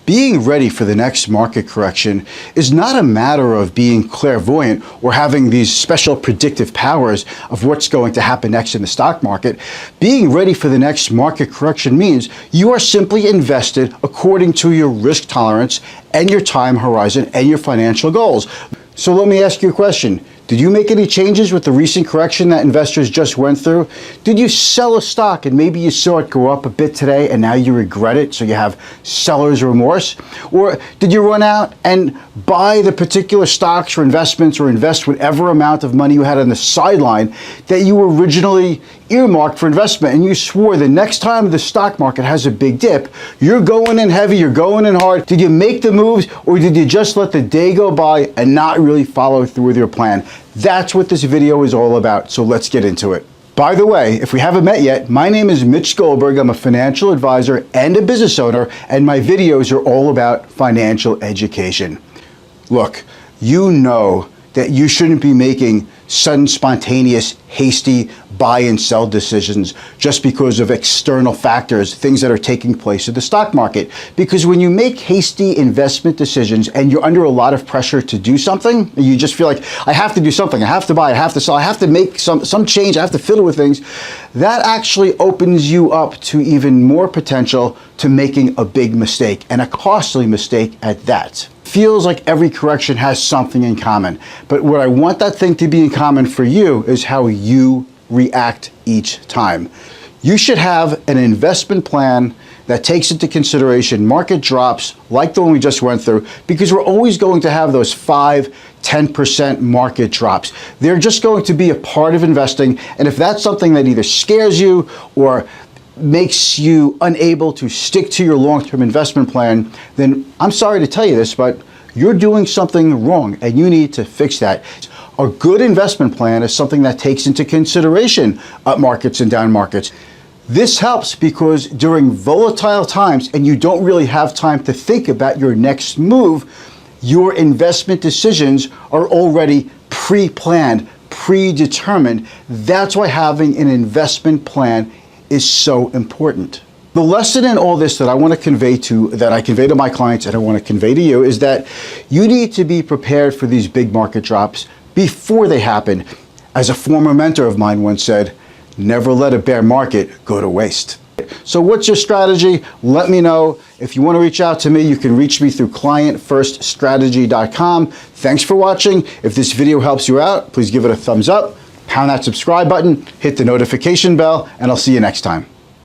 Being ready for the next market correction is not a matter of being clairvoyant or having these special predictive powers of what's going to happen next in the stock market. Being ready for the next market correction means you are simply invested according to your risk tolerance and your time horizon and your financial goals. So let me ask you a question. Did you make any changes with the recent correction that investors just went through? Did you sell a stock and maybe you saw it go up a bit today and now you regret it, so you have seller's remorse? Or did you run out and buy the particular stocks or investments or invest whatever amount of money you had on the sideline that you originally earmarked for investment, and you swore the next time the stock market has a big dip, you're going in heavy, you're going in hard? Did you make the moves, or did you just let the day go by and not really follow through with your plan? That's what this video is all about, so let's get into it. By the way, if we haven't met yet, my name is Mitch Goldberg. I'm a financial advisor and a business owner, and my videos are all about financial education. Look, you know that you shouldn't be making sudden, spontaneous, hasty buy and sell decisions just because of external factors, things that are taking place in the stock market. Because when you make hasty investment decisions and you're under a lot of pressure to do something, you just feel like, I have to do something, I have to buy, I have to sell, I have to make some change, I have to fiddle with things, that actually opens you up to even more potential to making a big mistake, and a costly mistake at that. Feels like every correction has something in common, but what I want that thing to be in common for you is how you react each time. You should have an investment plan that takes into consideration market drops like the one we just went through, because we're always going to have those 5–10% market drops. They're just going to be a part of investing, and if that's something that either scares you or makes you unable to stick to your long-term investment plan, then I'm sorry to tell you this, but you're doing something wrong and you need to fix that. A good investment plan is something that takes into consideration up markets and down markets. This helps because during volatile times and you don't really have time to think about your next move, your investment decisions are already pre-planned, predetermined. That's why having an investment plan is so important. The lesson in all this that I want to convey to my clients and I want to convey to you is that you need to be prepared for these big market drops before they happen. As a former mentor of mine once said, never let a bear market go to waste. So what's your strategy? Let me know. If you want to reach out to me, you can reach me through clientfirststrategy.com. Thanks for watching. If this video helps you out, please give it a thumbs up. Pound that subscribe button, hit the notification bell, and I'll see you next time.